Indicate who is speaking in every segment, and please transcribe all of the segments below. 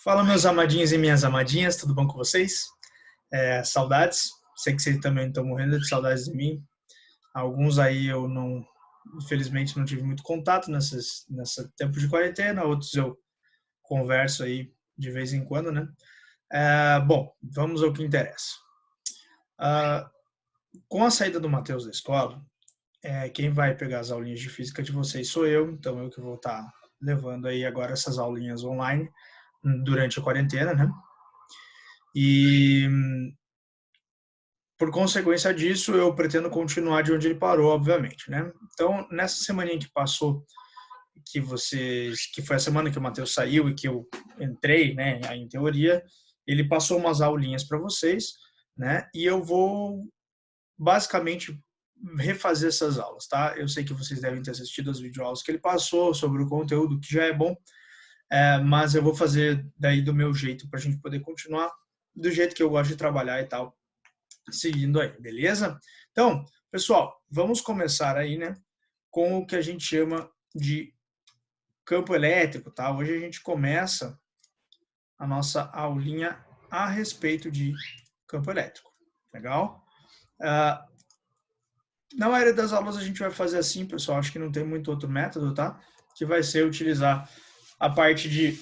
Speaker 1: Fala, meus amadinhos e minhas amadinhas, tudo bom com vocês? Saudades, sei que vocês também estão morrendo de saudades de mim. Alguns aí eu não, infelizmente, não tive muito contato nessa tempo de quarentena, outros eu converso aí de vez em quando, né? Bom, vamos ao que interessa. Ah, com a saída do Matheus da escola, quem vai pegar as aulinhas de física de vocês sou eu, então eu que vou estar levando aí agora essas aulinhas online durante a quarentena, né? E por consequência disso, eu pretendo continuar de onde ele parou, obviamente, né? Então, nessa semaninha que passou, que foi a semana que o Matheus saiu e que eu entrei, né, em teoria, ele passou umas aulinhas para vocês, né? E eu vou basicamente refazer essas aulas, tá? Eu sei que vocês devem ter assistido as videoaulas que ele passou sobre o conteúdo, que já é bom, mas eu vou fazer daí do meu jeito para a gente poder continuar do jeito que eu gosto de trabalhar e tal, seguindo aí, beleza? Então, pessoal, vamos começar aí, né, com o que a gente chama de campo elétrico, tá? Hoje a gente começa a nossa aulinha a respeito de campo elétrico, legal? Na maioria das aulas a gente vai fazer assim, pessoal, acho que não tem muito outro método, tá? Que vai ser utilizar a parte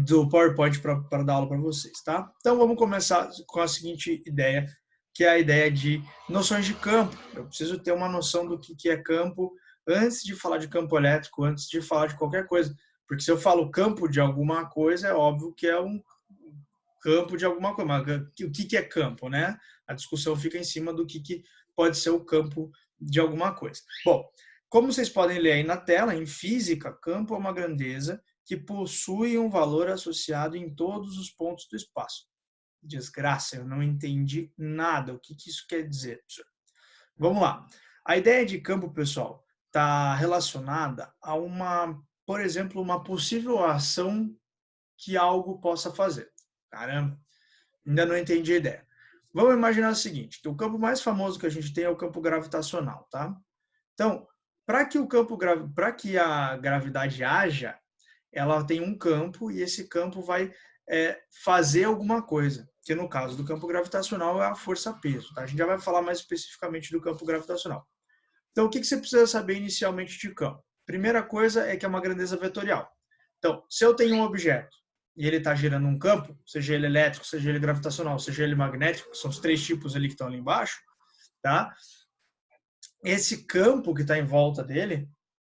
Speaker 1: do PowerPoint para dar aula para vocês, tá? Então vamos começar com a seguinte ideia, que é a ideia de noções de campo. Eu preciso ter uma noção do que é campo antes de falar de campo elétrico, antes de falar de qualquer coisa. Porque se eu falo campo de alguma coisa, é óbvio que é um campo de alguma coisa. Mas o que é campo, né? A discussão fica em cima do que pode ser o campo de alguma coisa. Bom, como vocês podem ler aí na tela, em física, campo é uma grandeza que possui um valor associado em todos os pontos do espaço. Desgraça, eu não entendi nada. O que isso quer dizer? Vamos lá. A ideia de campo, pessoal, está relacionada a por exemplo, uma possível ação que algo possa fazer. Caramba, ainda não entendi a ideia. Vamos imaginar o seguinte, que o campo mais famoso que a gente tem é o campo gravitacional, tá? Então, para que a gravidade haja, ela tem um campo e esse campo vai fazer alguma coisa, que no caso do campo gravitacional é a força-peso. Tá? A gente já vai falar mais especificamente do campo gravitacional. Então, o que você precisa saber inicialmente de campo? Primeira coisa é que é uma grandeza vetorial. Então, se eu tenho um objeto e ele está gerando um campo, seja ele elétrico, seja ele gravitacional, seja ele magnético, são os três tipos ali que estão ali embaixo, tá? Esse campo que está em volta dele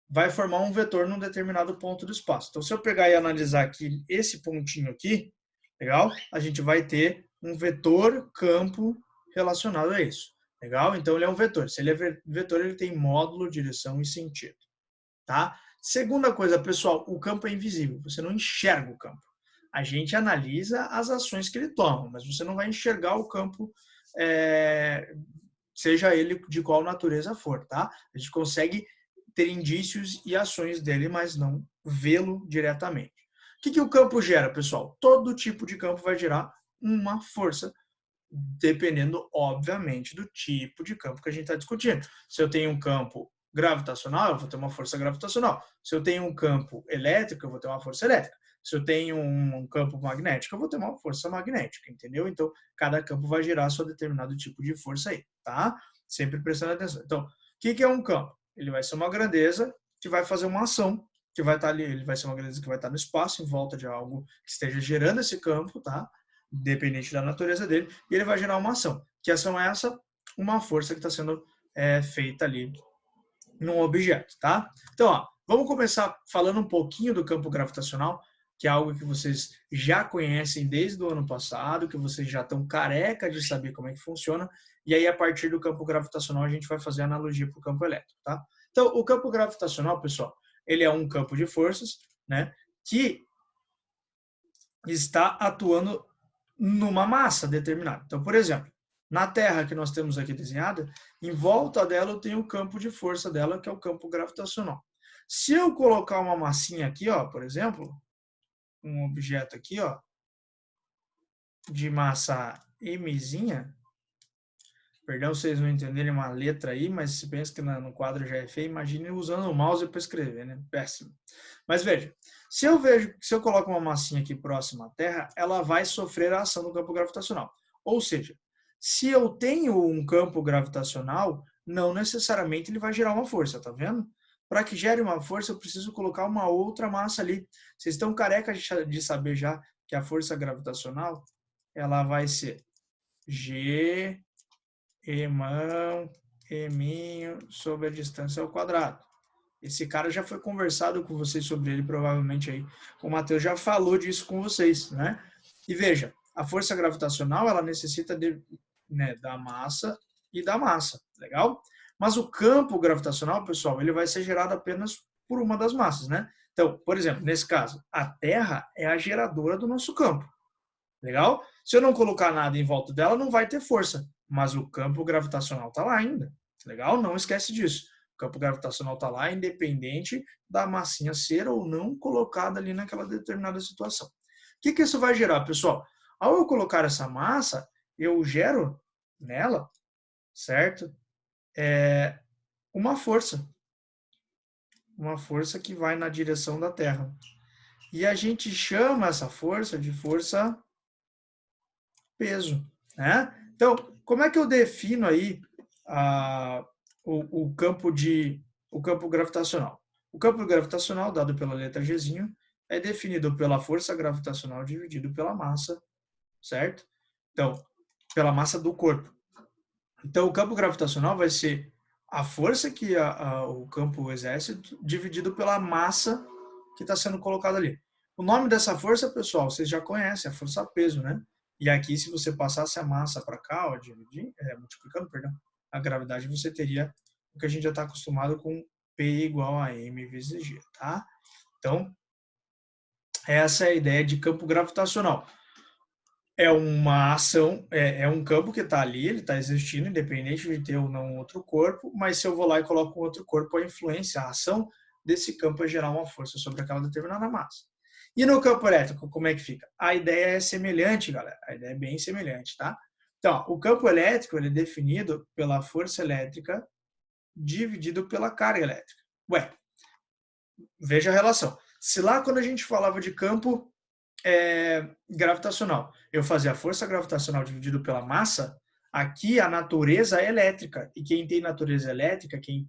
Speaker 1: vai formar um vetor num determinado ponto do espaço. Então, se eu pegar e analisar aqui esse pontinho aqui, legal? A gente vai ter um vetor campo relacionado a isso. Legal? Então, ele é um vetor. Se ele é vetor, ele tem módulo, direção e sentido. Tá? Segunda coisa, pessoal, o campo é invisível. Você não enxerga o campo. A gente analisa as ações que ele toma, mas você não vai enxergar o campo, seja ele de qual natureza for, tá? A gente consegue ter indícios e ações dele, mas não vê-lo diretamente. O que o campo gera, pessoal? Todo tipo de campo vai gerar uma força, dependendo, obviamente, do tipo de campo que a gente está discutindo. Se eu tenho um campo gravitacional, eu vou ter uma força gravitacional. Se eu tenho um campo elétrico, eu vou ter uma força elétrica. Se eu tenho um campo magnético, eu vou ter uma força magnética, entendeu? Então, cada campo vai gerar seu determinado tipo de força aí, tá? Sempre prestando atenção. Então, o que é um campo? Ele vai ser uma grandeza que vai fazer uma ação, que vai estar ali, ele vai ser uma grandeza que vai estar no espaço, em volta de algo que esteja gerando esse campo, tá? Dependente da natureza dele, e ele vai gerar uma ação. Que ação é essa? Uma força que está sendo feita ali num objeto, tá? Então, ó, vamos começar falando um pouquinho do campo gravitacional, que é algo que vocês já conhecem desde o ano passado, que vocês já estão careca de saber como é que funciona, e aí a partir do campo gravitacional a gente vai fazer analogia para o campo elétrico, tá? Então, o campo gravitacional, pessoal, ele é um campo de forças, né, que está atuando numa massa determinada. Então, por exemplo, na Terra que nós temos aqui desenhada, em volta dela eu tenho o campo de força dela, que é o campo gravitacional. Se eu colocar uma massinha aqui, ó, por exemplo, um objeto aqui, ó, de massa Mzinha, perdão se vocês não entenderem uma letra aí, mas se pensa que no quadro já é feio, imagine usando o mouse para escrever, né? Péssimo. Mas veja, Se eu vejo, se eu coloco uma massinha aqui próxima à Terra, ela vai sofrer a ação do campo gravitacional. Ou seja, se eu tenho um campo gravitacional, não necessariamente ele vai gerar uma força, tá vendo? Para que gere uma força, eu preciso colocar uma outra massa ali. Vocês estão carecas de saber já que a força gravitacional, ela vai ser G, irmão, eminho, sobre a distância ao quadrado. Esse cara já foi conversado com vocês sobre ele, provavelmente aí. O Matheus já falou disso com vocês, né? E veja, a força gravitacional, ela necessita da massa e da massa, legal? Mas o campo gravitacional, pessoal, ele vai ser gerado apenas por uma das massas, né? Então, por exemplo, nesse caso, a Terra é a geradora do nosso campo, legal? Se eu não colocar nada em volta dela, não vai ter força, mas o campo gravitacional está lá ainda, legal? Não esquece disso. O campo gravitacional está lá, independente da massinha ser ou não colocada ali naquela determinada situação. O que isso vai gerar, pessoal? Ao eu colocar essa massa, eu gero nela, certo? Uma força que vai na direção da Terra. E a gente chama essa força de força peso, né? Então, como é que eu defino aí o campo gravitacional? O campo gravitacional, dado pela letra Gzinho, é definido pela força gravitacional dividido pela massa, certo? Então, pela massa do corpo. Então, o campo gravitacional vai ser a força que o campo exerce dividido pela massa que está sendo colocada ali. O nome dessa força, pessoal, vocês já conhecem, a força peso, né? E aqui, se você passasse a massa para cá, ó, multiplicando, perdão, a gravidade, você teria o que a gente já está acostumado com P igual a M vezes G, tá? Então, essa é a ideia de campo gravitacional. É uma ação, é um campo que está ali, ele está existindo, independente de ter ou não outro corpo, mas se eu vou lá e coloco um outro corpo, a influência, a ação desse campo é gerar uma força sobre aquela determinada massa. E no campo elétrico, como é que fica? A ideia é semelhante, galera. A ideia é bem semelhante, tá? Então, o campo elétrico ele é definido pela força elétrica dividido pela carga elétrica. Ué, veja a relação. Se lá quando a gente falava de campo gravitacional, eu fazia a força gravitacional dividido pela massa, aqui a natureza é elétrica. E quem tem natureza elétrica, quem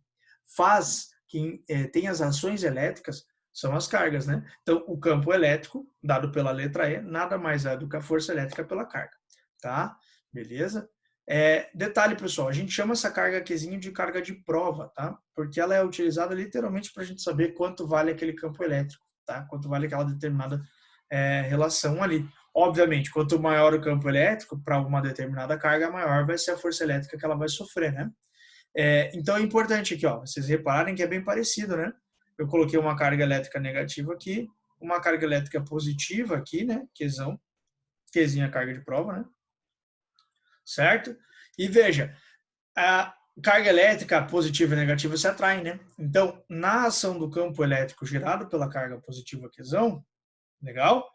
Speaker 1: tem as ações elétricas, são as cargas, né? Então, o campo elétrico, dado pela letra E, nada mais é do que a força elétrica pela carga, tá? Beleza? Detalhe, pessoal, a gente chama essa carga Qzinho de carga de prova, tá? Porque ela é utilizada literalmente para a gente saber quanto vale aquele campo elétrico, tá? Quanto vale aquela determinada relação ali. Obviamente, quanto maior o campo elétrico para uma determinada carga, maior vai ser a força elétrica que ela vai sofrer, né? Então é importante aqui, ó, vocês repararem que é bem parecido, né? Eu coloquei uma carga elétrica negativa aqui, uma carga elétrica positiva aqui, né? Qzão, Qzinho é a carga de prova, né? Certo? E veja, a carga elétrica positiva e negativa se atraem, né? Então, na ação do campo elétrico gerado pela carga positiva Qzão, legal?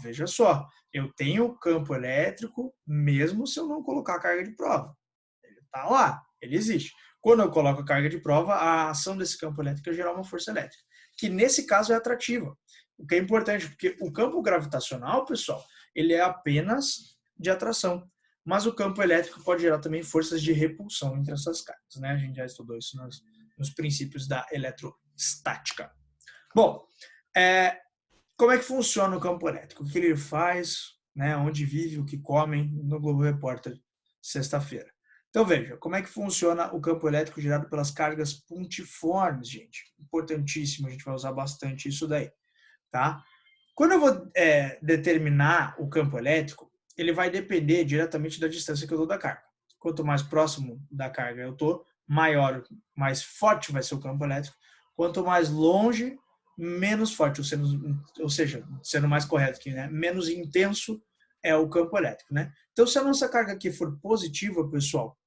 Speaker 1: Veja só, eu tenho campo elétrico mesmo se eu não colocar a carga de prova. Ele está lá, ele existe. Quando eu coloco a carga de prova, a ação desse campo elétrico é gerar uma força elétrica, que nesse caso é atrativa. O que é importante, porque o campo gravitacional, pessoal, ele é apenas de atração. Mas o campo elétrico pode gerar também forças de repulsão entre essas cargas, né? A gente já estudou isso nos princípios da eletrostática. Bom, como é que funciona o campo elétrico? O que ele faz, né? Onde vive, o que comem, no Globo Repórter, sexta-feira. Então, veja, como é que funciona o campo elétrico gerado pelas cargas pontiformes, gente. Importantíssimo, a gente vai usar bastante isso daí, tá? Quando eu vou determinar o campo elétrico, ele vai depender diretamente da distância que eu dou da carga. Quanto mais próximo da carga eu estou, mais forte vai ser o campo elétrico. Quanto mais longe, menos forte, ou seja, sendo mais correto aqui, né? Menos intenso é o campo elétrico, né? Então, se a nossa carga aqui for positiva, pessoal,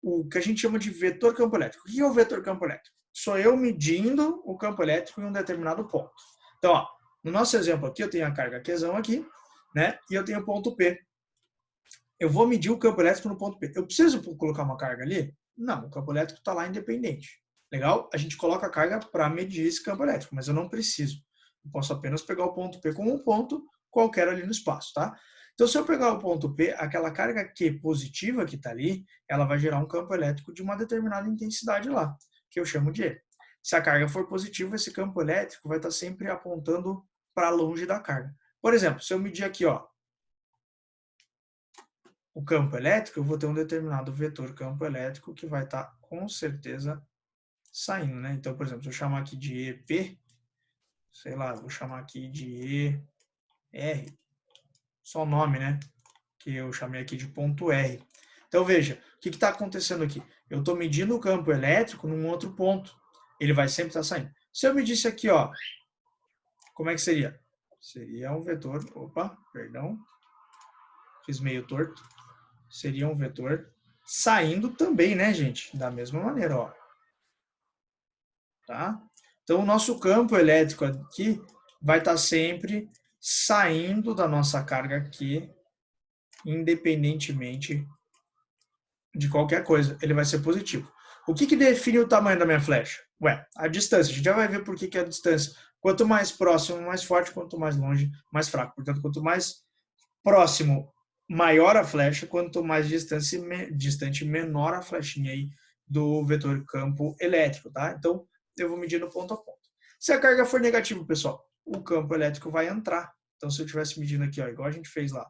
Speaker 1: o que a gente chama de vetor campo elétrico. O que é o vetor campo elétrico? Sou eu medindo o campo elétrico em um determinado ponto. Então, ó, no nosso exemplo aqui, eu tenho a carga Qzão aqui, né? E eu tenho o ponto P. Eu vou medir o campo elétrico no ponto P. Eu preciso colocar uma carga ali? Não, o campo elétrico está lá independente. Legal? A gente coloca a carga para medir esse campo elétrico, mas eu não preciso. Eu posso apenas pegar o ponto P como um ponto qualquer ali no espaço, tá? Então, se eu pegar o ponto P, aquela carga Q positiva que está ali, ela vai gerar um campo elétrico de uma determinada intensidade lá, que eu chamo de E. Se a carga for positiva, esse campo elétrico vai estar sempre apontando para longe da carga. Por exemplo, se eu medir aqui, ó, o campo elétrico, eu vou ter um determinado vetor campo elétrico que vai estar com certeza saindo, né? Então, por exemplo, se eu chamar aqui de EP, sei lá, eu vou chamar aqui de ER, só o nome, né? Que eu chamei aqui de ponto R. Então, veja, o que está acontecendo aqui? Eu estou medindo o campo elétrico num outro ponto. Ele vai sempre estar saindo. Se eu medisse aqui, ó, como é que seria? Seria um vetor, opa, perdão, fiz meio torto. Seria um vetor saindo também, né, gente? Da mesma maneira, ó. Tá? Então, o nosso campo elétrico aqui vai estar sempre saindo da nossa carga aqui, independentemente de qualquer coisa, ele vai ser positivo. O que define o tamanho da minha flecha? Ué, a distância. A gente já vai ver por que é a distância. Quanto mais próximo, mais forte. Quanto mais longe, mais fraco. Portanto, quanto mais próximo, maior a flecha. Quanto mais distante, menor a flechinha aí do vetor campo elétrico, tá? Então, eu vou medir no ponto a ponto. Se a carga for negativa, pessoal, o campo elétrico vai entrar. Então, se eu estivesse medindo aqui, ó, igual a gente fez lá,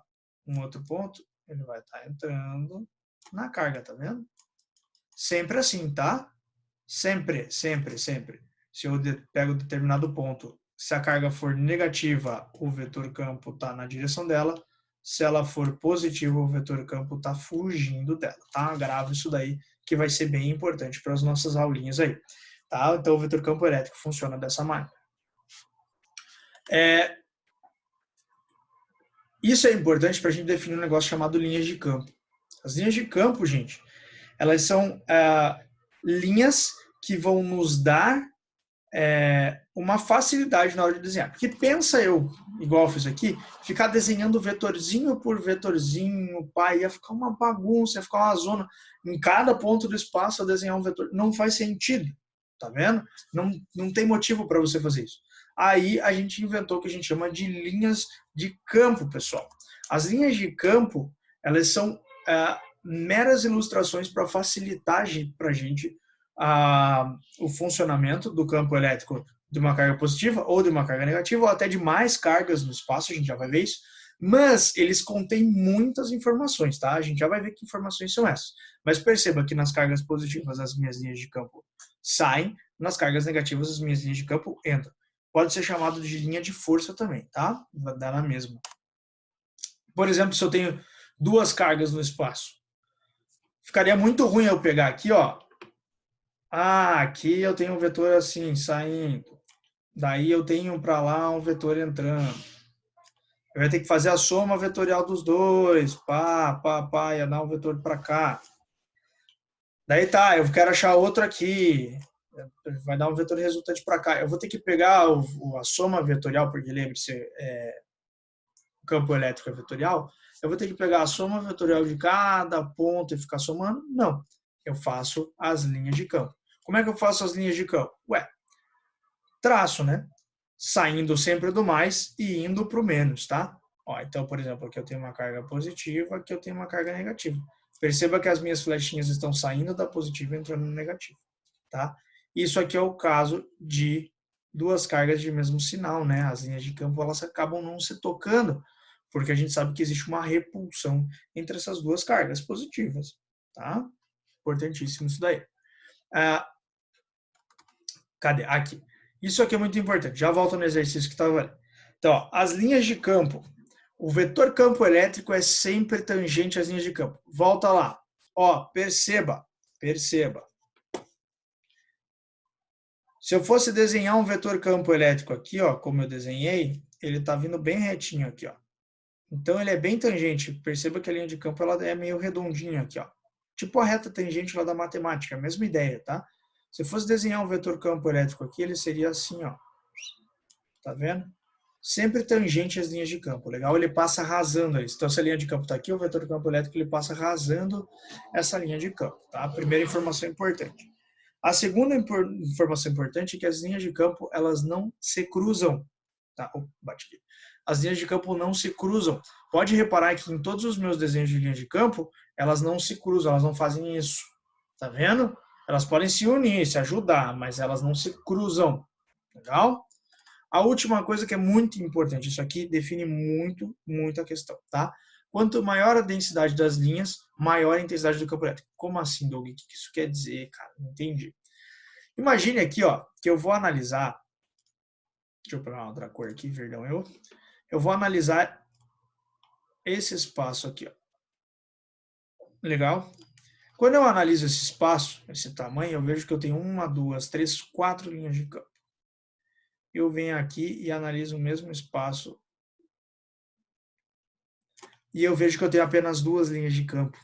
Speaker 1: um outro ponto, ele vai estar entrando na carga, tá vendo? Sempre assim, tá? Sempre, sempre, sempre. Se eu pego um determinado ponto, se a carga for negativa, o vetor campo está na direção dela. Se ela for positiva, o vetor campo está fugindo dela, tá? Grava isso daí, que vai ser bem importante para as nossas aulinhas aí, tá? Então, o vetor campo elétrico funciona dessa maneira. Isso é importante para a gente definir um negócio chamado linhas de campo. As linhas de campo, gente, elas são linhas que vão nos dar uma facilidade na hora de desenhar. Porque pensa eu, igual eu fiz aqui, ficar desenhando vetorzinho por vetorzinho, pá, ia ficar uma bagunça, ia ficar uma zona. Em cada ponto do espaço eu desenhar um vetor. Não faz sentido, tá vendo? Não tem motivo para você fazer isso. Aí a gente inventou o que a gente chama de linhas de campo, pessoal. As linhas de campo, elas são meras ilustrações para facilitar para a gente o funcionamento do campo elétrico de uma carga positiva ou de uma carga negativa, ou até de mais cargas no espaço, a gente já vai ver isso, mas eles contêm muitas informações, tá? A gente já vai ver que informações são essas. Mas perceba que nas cargas positivas as minhas linhas de campo saem, nas cargas negativas as minhas linhas de campo entram. Pode ser chamado de linha de força também, tá? Vai dar na mesma. Por exemplo, se eu tenho duas cargas no espaço, ficaria muito ruim eu pegar aqui, ó. Aqui eu tenho um vetor assim, saindo. Daí eu tenho para lá um vetor entrando. Eu ia ter que fazer a soma vetorial dos dois. Ia dar um vetor para cá. Daí tá, eu quero achar outro aqui. Vai dar um vetor resultante para cá. Eu vou ter que pegar a soma vetorial, porque lembre-se, o campo elétrico é vetorial. Eu vou ter que pegar a soma vetorial de cada ponto e ficar somando? Não. Eu faço as linhas de campo. Como é que eu faço as linhas de campo? Ué, traço, né? Saindo sempre do mais e indo para o menos, tá? Ó, então, por exemplo, aqui eu tenho uma carga positiva, aqui eu tenho uma carga negativa. Perceba que as minhas flechinhas estão saindo da positiva e entrando no negativo, tá? Isso aqui é o caso de duas cargas de mesmo sinal, né? As linhas de campo, elas acabam não se tocando, porque a gente sabe que existe uma repulsão entre essas duas cargas positivas, tá? Importantíssimo isso daí. Cadê? Aqui. Isso aqui é muito importante. Já volto no exercício que estava ali. Então, ó, as linhas de campo. O vetor campo elétrico é sempre tangente às linhas de campo. Volta lá. Ó, perceba. Se eu fosse desenhar um vetor campo elétrico aqui, ó, como eu desenhei, ele está vindo bem retinho aqui, ó. Então, ele é bem tangente. Perceba que a linha de campo ela é meio redondinha aqui, ó. Tipo a reta tangente lá da matemática, a mesma ideia, tá? Se eu fosse desenhar um vetor campo elétrico aqui, ele seria assim, ó. Tá vendo? Sempre tangente às linhas de campo. Legal? Ele passa rasando isso. Então, se a linha de campo está aqui, o vetor campo elétrico ele passa rasando essa linha de campo. Tá? A primeira informação importante. A segunda informação importante é que as linhas de campo elas não se cruzam. tá? Bate aqui. As linhas de campo não se cruzam. Pode reparar que em todos os meus desenhos de linhas de campo, elas não se cruzam, elas não fazem isso. Tá vendo? Elas podem se unir, se ajudar, mas elas não se cruzam. Legal? A última coisa que é muito importante, isso aqui define muito a questão, tá? Quanto maior a densidade das linhas, maior a intensidade do campo elétrico. Como assim, Doug? O que isso quer dizer, cara? Não entendi. Imagine aqui, ó, que eu vou analisar. Deixa eu pegar uma outra cor aqui, perdão. Eu vou analisar esse espaço aqui, ó. Legal? Quando eu analiso esse espaço, esse tamanho, eu vejo que eu tenho 1, 2, 3, 4 linhas de campo. Eu venho aqui e analiso o mesmo espaço e eu vejo que eu tenho apenas 2 linhas de campo.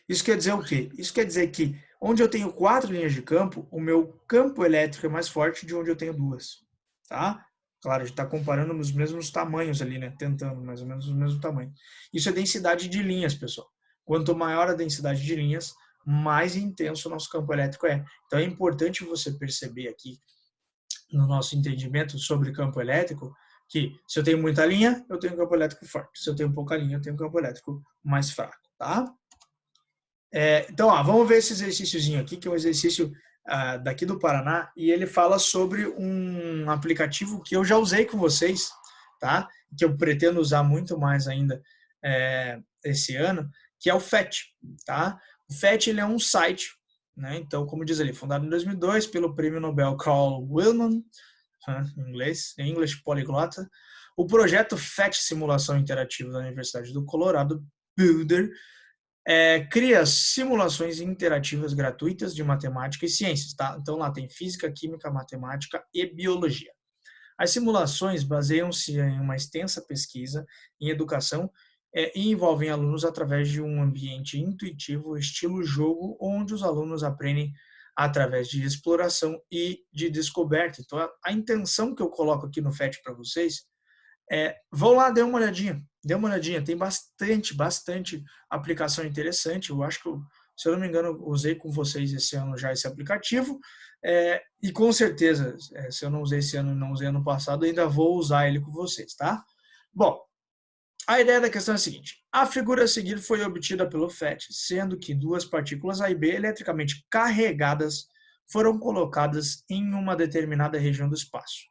Speaker 1: Isso quer dizer o quê? Isso quer dizer que onde eu tenho 4 linhas de campo, o meu campo elétrico é mais forte de onde eu tenho 2. Tá? Claro, a gente está comparando os mesmos tamanhos ali, né? Tentando mais ou menos o mesmo tamanho. Isso é densidade de linhas, pessoal. Quanto maior a densidade de linhas, mais intenso o nosso campo elétrico é. Então é importante você perceber aqui, no nosso entendimento sobre campo elétrico, que se eu tenho muita linha, eu tenho um campo elétrico forte. Se eu tenho pouca linha, eu tenho um campo elétrico mais fraco, tá? Então, vamos ver esse exercíciozinho aqui, que é um exercício daqui do Paraná, e ele fala sobre um aplicativo que eu já usei com vocês, tá? Que eu pretendo usar muito mais ainda esse ano, que é o PhET, tá? O PhET, ele é um site, né? Então, como diz ali, fundado em 2002 pelo prêmio Nobel Carl Willman, em inglês, English Polyglota. O projeto PhET Simulação Interativa da Universidade do Colorado Boulder cria simulações interativas gratuitas de matemática e ciências, tá? Então lá tem física, química, matemática e biologia. As simulações baseiam-se em uma extensa pesquisa em educação e envolvem alunos através de um ambiente intuitivo, estilo jogo, onde os alunos aprendem através de exploração e de descoberta. Então a intenção que eu coloco aqui no PhET para vocês vão lá, dê uma olhadinha, tem bastante aplicação interessante. Eu acho que, se eu não me engano, usei com vocês esse ano já esse aplicativo, e com certeza, se eu não usei esse ano e não usei ano passado, ainda vou usar ele com vocês, tá? Bom, a ideia da questão é a seguinte: a figura a seguir foi obtida pelo PhET, sendo que 2 partículas A e B eletricamente carregadas foram colocadas em uma determinada região do espaço.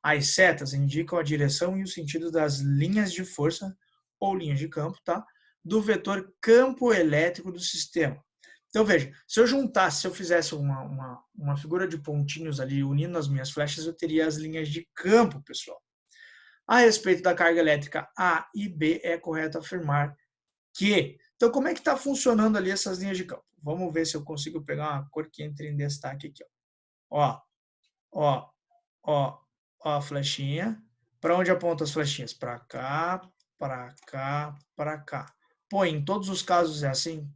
Speaker 1: As setas indicam a direção e o sentido das linhas de força, ou linhas de campo, tá? Do vetor campo elétrico do sistema. Então, veja, se eu fizesse uma figura de pontinhos ali, unindo as minhas flechas, eu teria as linhas de campo, pessoal. A respeito da carga elétrica A e B, é correto afirmar que... Então, como é que está funcionando ali essas linhas de campo? Vamos ver se eu consigo pegar uma cor que entre em destaque aqui. Ó, ó a flechinha. Para onde aponta as flechinhas? Para cá, para cá, para cá. Pô, em todos os casos é assim?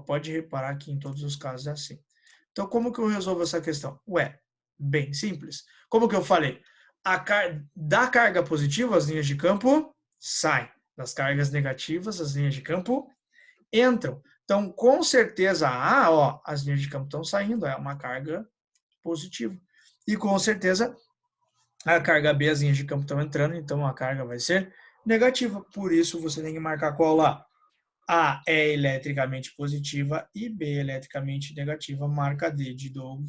Speaker 1: Pode reparar que em todos os casos é assim. Então, como que eu resolvo essa questão? Bem simples. Como que eu falei? Da carga positiva, as linhas de campo saem. Das cargas negativas, as linhas de campo entram. Então, com certeza, as linhas de campo estão saindo, é uma carga positiva. E com certeza, a carga B, as linhas de campo estão entrando, então a carga vai ser negativa. Por isso, você tem que marcar qual lá? A é eletricamente positiva e B eletricamente negativa. Marca D de Doug,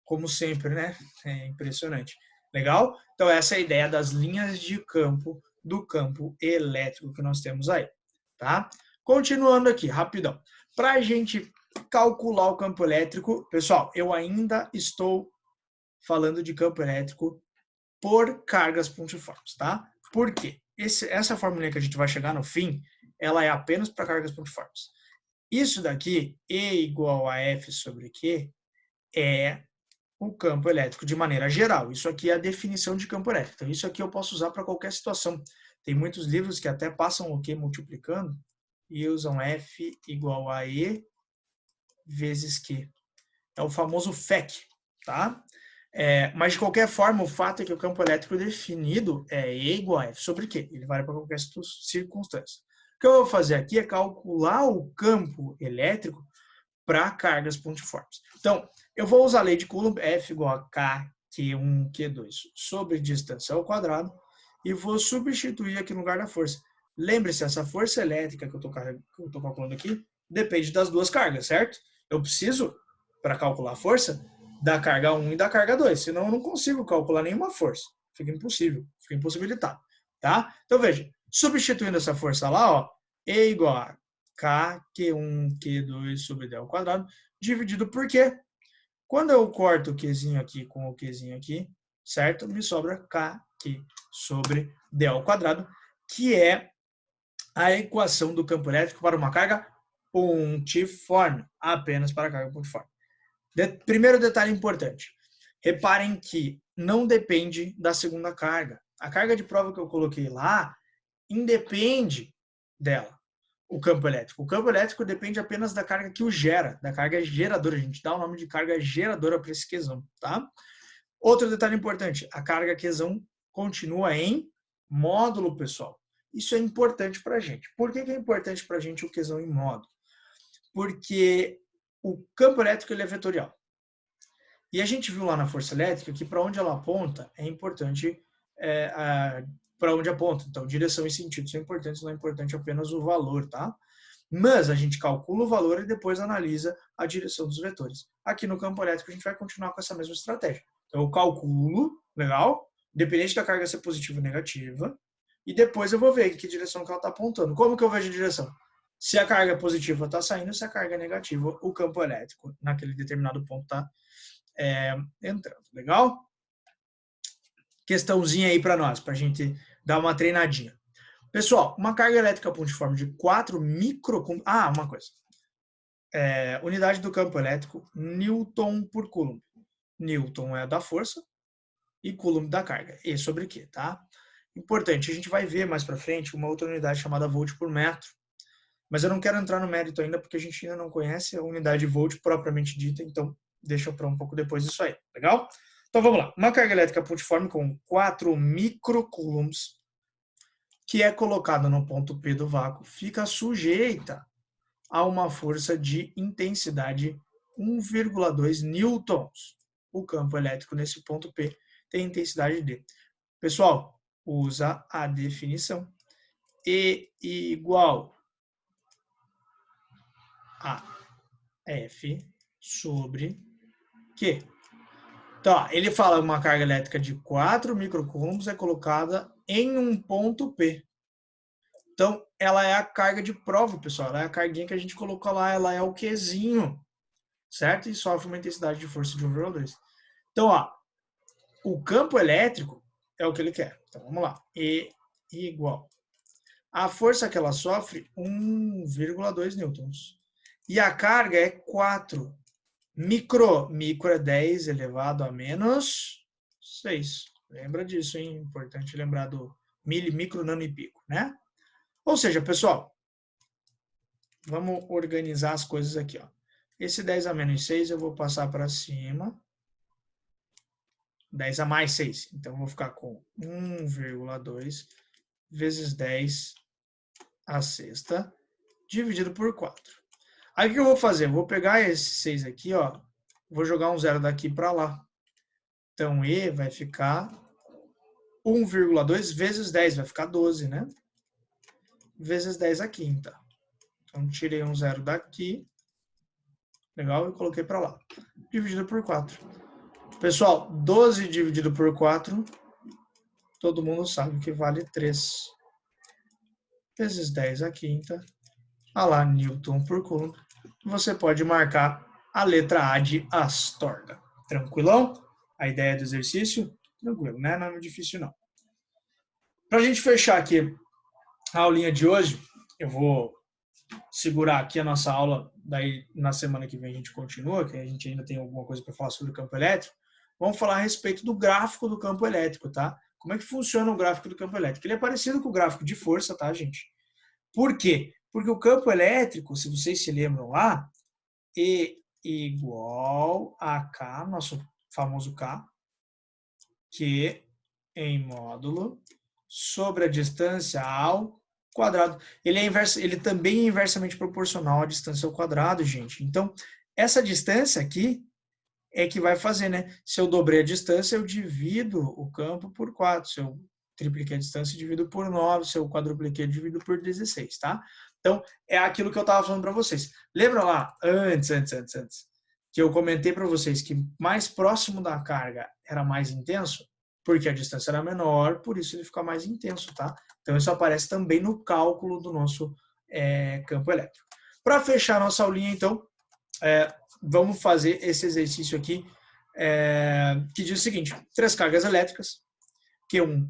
Speaker 1: como sempre, né? É impressionante. Legal? Então, essa é a ideia das linhas de campo do campo elétrico que nós temos aí. Tá? Continuando aqui, rapidão. Para a gente calcular o campo elétrico, pessoal, eu ainda estou falando de campo elétrico por cargas pontiformes, tá? Por quê? Essa fórmula que a gente vai chegar no fim, ela é apenas para cargas pontiformes. Isso daqui, E igual a F sobre Q, é o campo elétrico de maneira geral. Isso aqui é a definição de campo elétrico. Então, isso aqui eu posso usar para qualquer situação. Tem muitos livros que até passam o Q multiplicando e usam F igual a E vezes Q. É o famoso FEC, tá? Mas, de qualquer forma, o fato é que o campo elétrico definido é E igual a F sobre Q. Ele vale para qualquer circunstância. O que eu vou fazer aqui é calcular o campo elétrico para cargas pontiformes. Então, eu vou usar a lei de Coulomb, F igual a K, Q1, Q2, sobre distância ao quadrado. e vou substituir aqui no lugar da força. Lembre-se, essa força elétrica que eu estou calculando aqui depende das duas cargas, certo? Eu preciso, para calcular a força, da carga 1 e da carga 2, senão eu não consigo calcular nenhuma força. Fica impossível, fica impossibilitado, tá? Então veja, substituindo essa força lá, ó, E igual a K, Q1, Q2 sobre D ao quadrado, dividido por Q. Quando eu corto o Qzinho aqui com o Qzinho aqui, certo? Me sobra KQ sobre D ao quadrado, que é a equação do campo elétrico para uma carga pontiforme, apenas para a carga pontiforme. Primeiro detalhe importante, reparem que não depende da segunda carga. A carga de prova que eu coloquei lá independe dela, o campo elétrico. O campo elétrico depende apenas da carga que o gera, da carga geradora. A gente dá o nome de carga geradora para esse Qzão, tá? Outro detalhe importante, a carga Qzão continua em módulo, pessoal. Isso é importante para a gente. Por que é importante para a gente o Qzão em módulo? Porque o campo elétrico ele é vetorial. E a gente viu lá na força elétrica que para onde ela aponta é importante para onde aponta. Então, direção e sentido são importantes, não é importante apenas o valor, tá? Mas a gente calcula o valor e depois analisa a direção dos vetores. Aqui no campo elétrico a gente vai continuar com essa mesma estratégia. Então, eu calculo, legal, independente da carga ser positiva ou negativa, e depois eu vou ver em que direção que ela está apontando. Como que eu vejo a direção? Se a carga positiva está saindo, se a carga é negativa, o campo elétrico naquele determinado ponto está entrando. Legal? Questãozinha aí para nós, para a gente dar uma treinadinha. Pessoal, uma carga elétrica pontiforme de 4 microcoulombs... Ah, uma coisa. Unidade do campo elétrico, Newton por Coulomb. Newton é da força e Coulomb da carga. E sobre Q, tá? Importante, a gente vai ver mais para frente uma outra unidade chamada volt por metro. Mas eu não quero entrar no mérito ainda, porque a gente ainda não conhece a unidade volt propriamente dita, então deixa para um pouco depois isso aí, legal? Então vamos lá. Uma carga elétrica pontiforme com 4 microcoulombs, que é colocada no ponto P do vácuo, fica sujeita a uma força de intensidade 1,2 newtons. O campo elétrico nesse ponto P tem intensidade D. Pessoal, usa a definição. E igual a F sobre Q. Então, ó, ele fala que uma carga elétrica de 4 microcoulombs é colocada em um ponto P. Então, ela é a carga de prova, pessoal. Ela é a carguinha que a gente colocou lá, ela é o Qzinho, certo? E sofre uma intensidade de força de 1,2. Então, ó, o campo elétrico é o que ele quer. Então, vamos lá. E igual. A força que ela sofre, 1,2 newtons. E a carga é 4. Micro é 10 elevado a menos 6. Lembra disso, hein? Importante lembrar do micro, nano e pico, né? Ou seja, pessoal, vamos organizar as coisas aqui, ó. Esse 10 a menos 6 eu vou passar para cima. 10 a mais 6. Então, eu vou ficar com 1,2 vezes 10 a sexta, dividido por 4. Aí, o que eu vou fazer? Eu vou pegar esse 6 aqui, ó. Vou jogar um zero daqui para lá. Então, E vai ficar 1,2 vezes 10. Vai ficar 12, né? Vezes 10 a quinta. Então, tirei um zero daqui. Legal? E coloquei para lá. Dividido por 4. Pessoal, 12 dividido por 4, todo mundo sabe que vale 3. Vezes 10 a quinta. Ah lá, Newton por Coulomb. Você pode marcar a letra A de Astorga. Tranquilão? A ideia do exercício? Tranquilo, né? Não é muito difícil, não. Para a gente fechar aqui a aulinha de hoje, eu vou segurar aqui a nossa aula, daí na semana que vem a gente continua, que a gente ainda tem alguma coisa para falar sobre o campo elétrico. Vamos falar a respeito do gráfico do campo elétrico, tá? Como é que funciona o gráfico do campo elétrico? Ele é parecido com o gráfico de força, tá, gente? Por quê? Porque o campo elétrico, se vocês se lembram lá, E igual a K, nosso famoso K, Q em módulo, sobre a distância ao quadrado. Ele também é inversamente proporcional à distância ao quadrado, gente. Então, essa distância aqui é que vai fazer, né? Se eu dobrei a distância, eu divido o campo por 4. Se eu tripliquei a distância, divido por 9, se eu quadrupliquei, divido por 16, tá? Então, é aquilo que eu estava falando para vocês. Lembra lá, antes, que eu comentei para vocês que mais próximo da carga era mais intenso? Porque a distância era menor, por isso ele fica mais intenso, tá? Então, isso aparece também no cálculo do nosso campo elétrico. Para fechar nossa aulinha, então, vamos fazer esse exercício aqui, que diz o seguinte: 3 cargas elétricas, Q1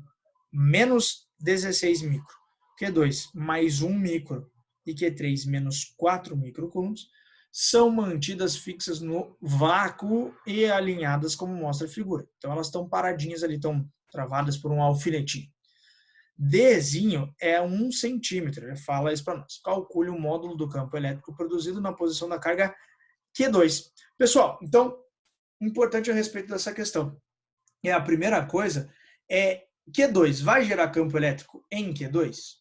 Speaker 1: menos 16 micro, Q2 mais 1 micro e Q3 menos 4 microcoulombs, são mantidas fixas no vácuo e alinhadas como mostra a figura. Então elas estão paradinhas ali, estão travadas por um alfinetinho. Dzinho é 1 centímetro, ele fala isso para nós. Calcule o módulo do campo elétrico produzido na posição da carga Q2. Pessoal, então, importante a respeito dessa questão. A primeira coisa é, Q2 vai gerar campo elétrico em Q2?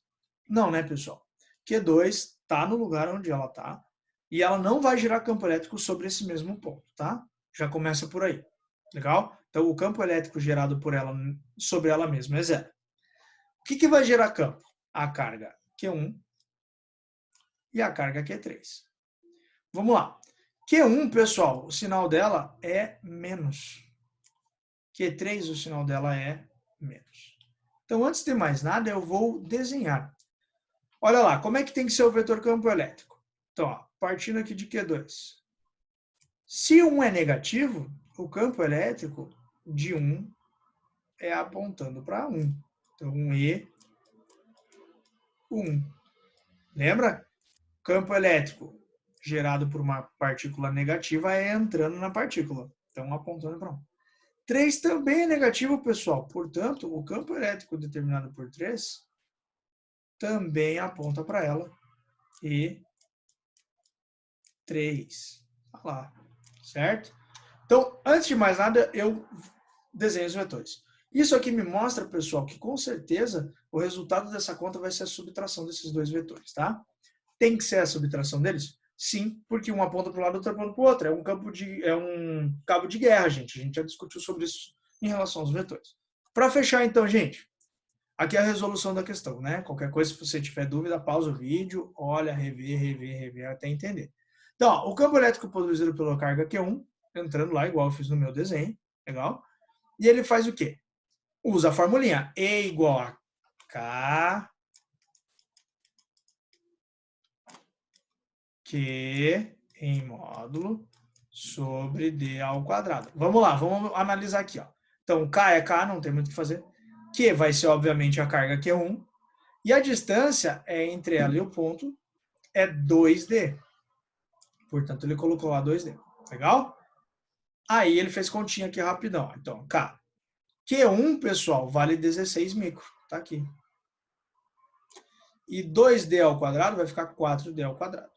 Speaker 1: Não, né, pessoal? Q2 está no lugar onde ela está e ela não vai gerar campo elétrico sobre esse mesmo ponto, tá? Já começa por aí. Legal? Então, o campo elétrico gerado por ela sobre ela mesma é 0. O que vai gerar campo? A carga Q1 e a carga Q3. Vamos lá. Q1, pessoal, o sinal dela é menos. Q3, o sinal dela é menos. Então, antes de mais nada, eu vou desenhar. Olha lá, como é que tem que ser o vetor campo elétrico? Então, ó, partindo aqui de Q2. Se 1 é negativo, o campo elétrico de 1 é apontando para 1. Então, 1E, 1. Lembra? Campo elétrico gerado por uma partícula negativa é entrando na partícula. Então, apontando para 1. 3 também é negativo, pessoal. Portanto, o campo elétrico determinado por 3 também aponta para ela. E 3. Olha lá. Certo? Então, antes de mais nada, eu desenho os vetores. Isso aqui me mostra, pessoal, que com certeza o resultado dessa conta vai ser a subtração desses dois vetores, tá? Tem que ser a subtração deles? Sim, porque um aponta para um lado, outro aponta para o outro. É um cabo de guerra, gente. A gente já discutiu sobre isso em relação aos vetores. Para fechar, então, gente, aqui é a resolução da questão, né? Qualquer coisa, se você tiver dúvida, pausa o vídeo, olha, rever até entender. Então, ó, o campo elétrico produzido pela carga Q1, entrando lá, igual eu fiz no meu desenho, legal? E ele faz o quê? Usa a formulinha E igual a K Q em módulo sobre D ao quadrado. Vamos lá, vamos analisar aqui, ó. Então, K é K, não tem muito o que fazer. Q vai ser, obviamente, a carga Q1. E a distância entre ela e o ponto é 2D. Portanto, ele colocou lá 2D. Legal? Aí ele fez continha aqui rapidão. Então, K. Q1, pessoal, vale 16 micro. Tá aqui. E 2D ao quadrado vai ficar 4D ao quadrado.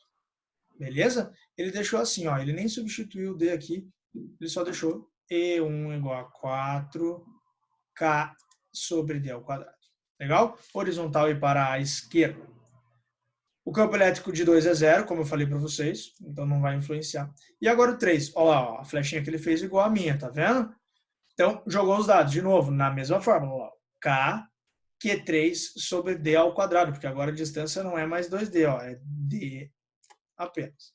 Speaker 1: Beleza? Ele deixou assim, ó. Ele nem substituiu o D aqui. Ele só deixou E1 igual a 4K sobre D ao quadrado. Legal? Horizontal e para a esquerda. O campo elétrico de 2 é 0, como eu falei para vocês, então não vai influenciar. E agora o 3, olha lá, ó, a flechinha que ele fez igual a minha, tá vendo? Então, jogou os dados de novo, na mesma fórmula, ó, K, Q3 sobre D ao quadrado, porque agora a distância não é mais 2D, ó, é D apenas.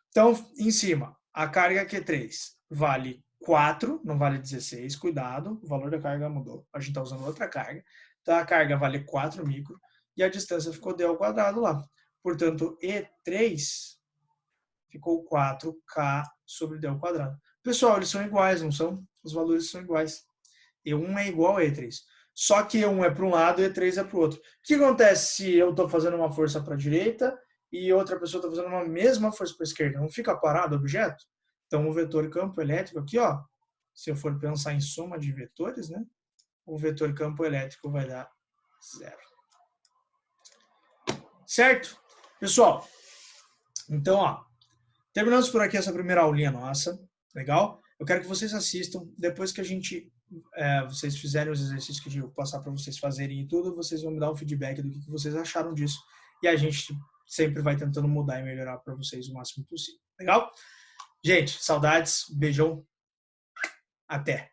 Speaker 1: Então, em cima, a carga Q3 vale 4, não vale 16, cuidado, o valor da carga mudou, a gente está usando outra carga. Então, a carga vale 4 micro e a distância ficou D ao quadrado lá. Portanto, E3 ficou 4K sobre D ao quadrado. Pessoal, eles são iguais, não são? Os valores são iguais. E1 é igual a E3. Só que E1 é para um lado e E3 é para o outro. O que acontece se eu estou fazendo uma força para a direita e outra pessoa está fazendo uma mesma força para a esquerda? Não fica parado o objeto? Então, o vetor campo elétrico aqui, ó, se eu for pensar em soma de vetores, né, o vetor campo elétrico vai dar 0. Certo? Pessoal, então, ó, terminamos por aqui essa primeira aulinha nossa, legal? Eu quero que vocês assistam, depois que vocês fizerem os exercícios que eu vou passar para vocês fazerem e tudo, vocês vão me dar um feedback do que vocês acharam disso, e a gente sempre vai tentando mudar e melhorar para vocês o máximo possível, legal? Gente, saudades, beijão, até!